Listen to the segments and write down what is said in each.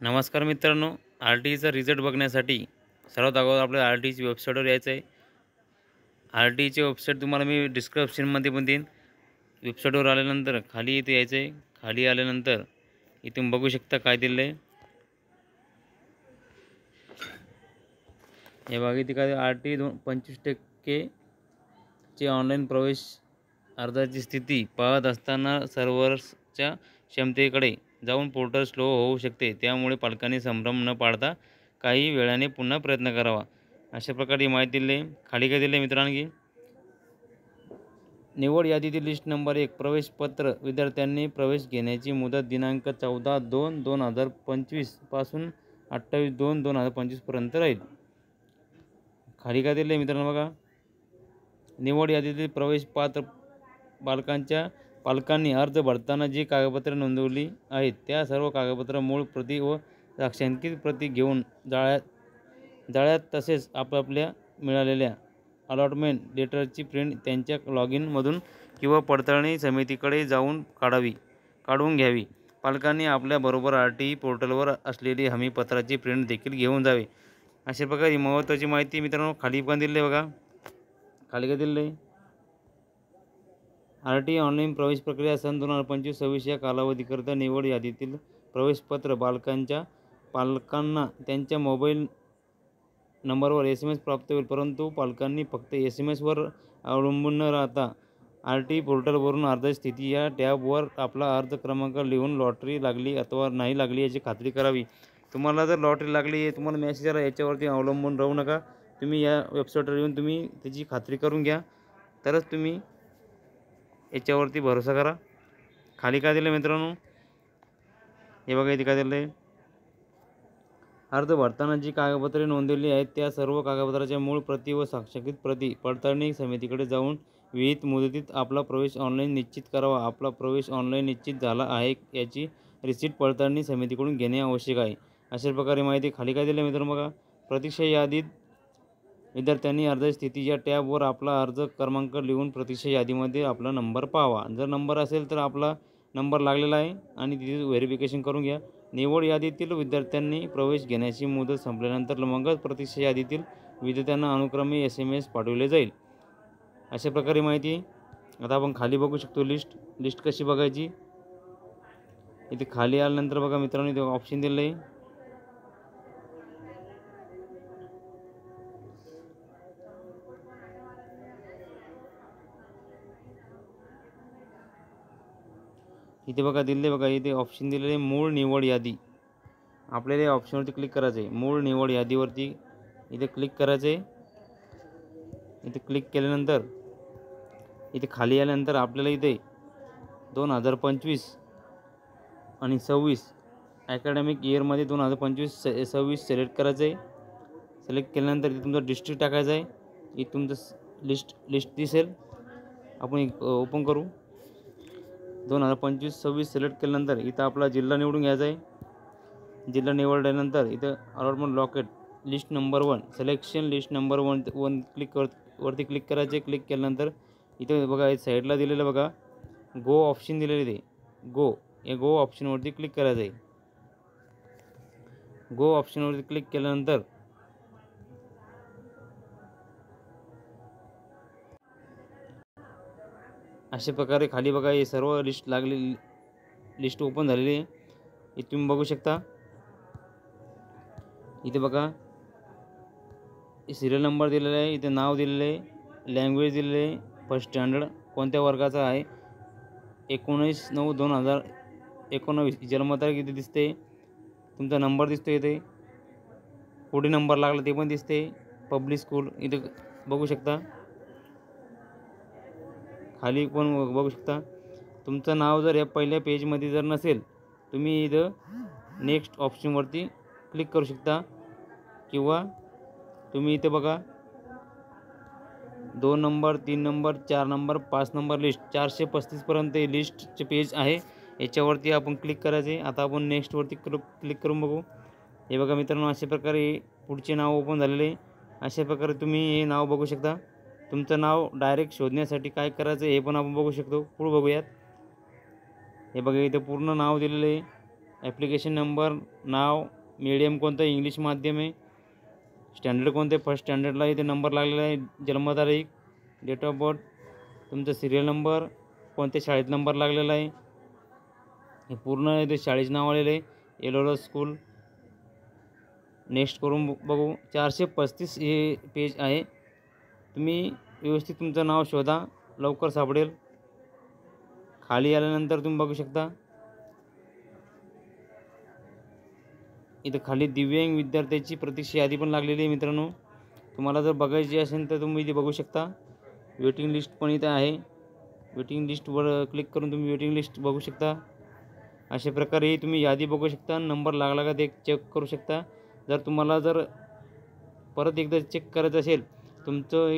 नमस्कार मित्रांनो, R T Icha result बघण्यासाठी सर्वात अगोदर आपल्याला आर टी ईची वेबसाईटवर यायचं आहे। आर टी ईची वेबसाईट तुम्हाला मी डिस्क्रिप्शनमध्ये पण देईन। वेबसाईटवर आल्यानंतर खाली इथे यायचं आहे। खाली आल्यानंतर इथून बघू शकता काय दिलं आहे। हे बघा इथे काय आर टी 25% चे ऑनलाईन प्रवेश अर्जाची स्थिती पाहत असताना सर्व्हर्सच्या क्षमतेकडे जाऊन पोर्टल स्लो होऊ शकते, त्यामुळे पालकांनी संभ्रम न पाळता काही वेळाने पुन्हा प्रयत्न करावा, अशा प्रकारे माहिती दिली आहे। खाली काय दिले मित्रांनो की निवड यादीतील लिस्ट नंबर 1 प्रवेश पत्र विद्यार्थ्यांनी प्रवेश घेण्याची मुदत दिनांक 14/2/2025 पासून 28/2/2025 पर्यंत राहील। खाली काय दिले मित्रांनो बघा, निवड यादीतील प्रवेश पात्र पालकांनी अर्ज भरताना जी कागदपत्रे नोंदवली आहेत त्या सर्व कागदपत्र मूळ प्रती व साक्षांकित प्रती घेऊन जाळ्यात तसेच आपापल्या मिळालेल्या अलॉटमेंट लेटरची प्रिंट त्यांच्या लॉगिनमधून किंवा पडताळणी समितीकडे जाऊन काढून घ्यावी। पालकांनी आपल्याबरोबर आर टी ई पोर्टलवर असलेली हमीपत्राची प्रिंट देखील घेऊन जावे। अशा प्रकारे महत्त्वाची माहिती मित्रांनो खाली पण दिली आहे बघा। खाली काय दिलं आहे, आर टी ऑनलाईन प्रवेश प्रक्रिया सन 2025-26 या कालावधीकरिता निवड यादीतील प्रवेशपत्र पालकांना त्यांच्या मोबाईल नंबरवर SMS प्राप्त होईल, परंतु पालकांनी फक्त SMSवर अवलंबून न राहता आर टी पोर्टलवरून अर्जाची स्थिती या टॅबवर आपला अर्ज क्रमांक लिहून लॉटरी लागली अथवा नाही लागली याची खात्री करावी। तुम्हाला जर लॉटरी लागली आहे, तुम्हाला मेसेज आला, याच्यावरती अवलंबून राहू नका। तुम्ही या वेबसाईटवर येऊन तुम्ही त्याची खात्री करून घ्या, तरच तुम्ही याच्यावरती भरोसा करा। खाली काय दिलं मित्रांनो, हे बघा इथे काय दिलं आहे, अर्ज भरताना जी कागदपत्रे नोंदवली आहेत त्या सर्व कागदपत्राच्या मूळ प्रती व साक्षांकित प्रती पडताळणी समितीकडे जाऊन विहित मुदतीत आपला प्रवेश ऑनलाईन निश्चित करावा। आपला प्रवेश ऑनलाईन निश्चित झाला आहे याची रिसीट पडताळणी समितीकडून घेणे आवश्यक आहे। अशा प्रकारे माहिती खाली काय दिलं मित्रांनो बघा, प्रतीक्षा यादीत विद्यार्थ्यांनी अर्जाची स्थिती या टॅबवर आपला अर्ज क्रमांक लिहून प्रतीक्षा यादीमध्ये आपला नंबर पाहावा। जर नंबर असेल तर आपला नंबर लागलेला आहे आणि तिथे व्हेरिफिकेशन करून घ्या। निवड यादीतील विद्यार्थ्यांनी प्रवेश घेण्याची मुदत संपल्यानंतर मगच प्रतीक्षा यादीतील विद्यार्थ्यांना अनुक्रमे SMS पाठवले जाईल। अशा प्रकारे माहिती। आता आपण खाली बघू शकतो लिस्ट कशी बघायची। इथे खाली आल्यानंतर बघा मित्रांनो इथे ऑप्शन दिलं आहे, इथे बघा दिले बघा, इथे ऑप्शन दिलेले मूळ निवड यादी। आपल्याला या ऑप्शनवरती क्लिक करायचं आहे। मूळ निवड यादीवरती इथे क्लिक करायचं आहे। इथे क्लिक केल्यानंतर इथे खाली आल्यानंतर आपल्याला इथे 2025 आणि 26 ॲकॅडमिक इयरमध्ये 2025-26 सिलेक्ट करायचं आहे। सिलेक्ट केल्यानंतर इथे तुमचा डिस्ट्रिक्ट टाकायचा आहे। इथे तुमचं लिस्ट दिसेल, आपण ओपन करू। 2025-26 सिलेक्ट केल्यानंतर इथं आपला जिल्हा निवडून घ्यायचा आहे। जिल्हा निवडल्यानंतर इथं allotment locket list number 1 selection list number 1 वरती क्लिक करायचे। क्लिक केल्यानंतर इथे बघा साईडला दिलेलं बघा गो ऑप्शन दिलेले, ते गो ऑप्शनवरती क्लिक करायचं आहे। गो ऑप्शनवरती क्लिक केल्यानंतर अशा प्रकारे खाली बघा हे सर्व लिस्ट ओपन झालेली आहे। इथे तुम्ही बघू शकता, इथे बघा सिरियल नंबर दिलेला आहे, इथे नाव दिलेलं आहे, लँग्वेज दिलेली आहे, फर्स्ट स्टँडर्ड कोणत्या वर्गाचा आहे, 19/9/2019 जन्मतारीख इथे दिसते, तुमचा नंबर दिसतो, इथे पुढे नंबर लागला ते पण दिसते, पब्लिक स्कूल इथे बघू शकता। खाली पण बघू शकता, तुमचं नाव जर या पहिल्या पेजमध्ये जर नसेल तुम्ही इथं नेक्स्ट ऑप्शनवरती क्लिक करू शकता, किंवा तुम्ही इथे बघा 2 number 3 number 4 number 5 number list 435 पर्यंत लिस्टचे पेज आहे, याच्यावरती आपण क्लिक करायचे। आता आपण नेक्स्टवरती क्लिक करून बघू। हे बघा मित्रांनो अशा प्रकारे पुढचे नाव ओपन झालेले आहे। अशा प्रकारे तुम्ही हे नाव बघू शकता। तुमचं नाव डायरेक्ट शोधण्यासाठी काय करायचं हे पण आपण बघू शकतो। पुढे बघूयात। हे बघा इथे पूर्ण नाव दिलेलं आहे, ॲप्लिकेशन नंबर, नाव, मीडियम कोणतं, इंग्लिश माध्यम आहे, स्टँडर्ड कोणते, फर्स्ट स्टँडर्डला इथे नंबर लागलेला आहे, जन्मतारीख, डेट ऑफ बर्थ, तुमचा सिरियल नंबर, कोणत्या शाळेत नंबर लागलेला आहे, हे पूर्ण इथे शाळेचं नाव आलेलं आहे, एलोरा स्कूल. नेक्स्ट करून बघू. 435 हे पेज आहे. तुम्ही व्यवस्थित तुमचं नाव शोधा, लवकर सापडेल. खाली आल्यानंतर तुम्ही बघू शकता इथं खाली दिव्यांग विद्यार्थ्याची प्रतीक्षा यादी पण लागलेली आहे मित्रांनो. तुम्हाला जर बघायची असेल तर तुम्ही इथे बघू शकता. वेटिंग लिस्ट पण इथे आहे. वेटिंग लिस्टवर क्लिक करून तुम्ही वेटिंग लिस्ट बघू शकता. अशा प्रकारे तुम्ही यादी बघू शकता. नंबर लागला का ते चेक करू शकता. जर तुम्हाला परत एकदा चेक करायचं असेल, तुमचं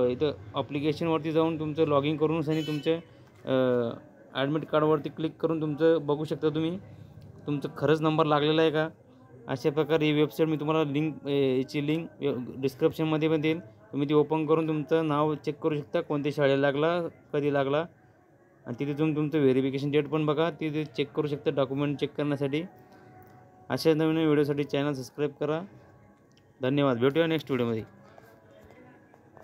इथं ॲप्लिकेशनवरती जाऊन तुमचं लॉग इन करून आणि तुमचं ॲडमिट कार्डवरती क्लिक करून तुमचं बघू शकता तुम्ही तुमचं खरंच नंबर लागलेला आहे का. अशा प्रकारे ही वेबसाईट मी तुम्हाला याची लिंक डिस्क्रिप्शनमध्ये पण देईन. तुम्ही ती ओपन करून तुमचं नाव चेक करू शकता, कोणत्या शाळेला लागला, कधी लागला, आणि तिथे तुम्ही तुमचं व्हेरिफिकेशन डेट पण बघा, तिथे चेक करू शकता डॉक्युमेंट चेक करण्यासाठी. अशा नवीन व्हिडिओसाठी चॅनल सबस्क्राईब करा. धन्यवाद. भेटूया नेक्स्ट व्हिडिओमध्ये.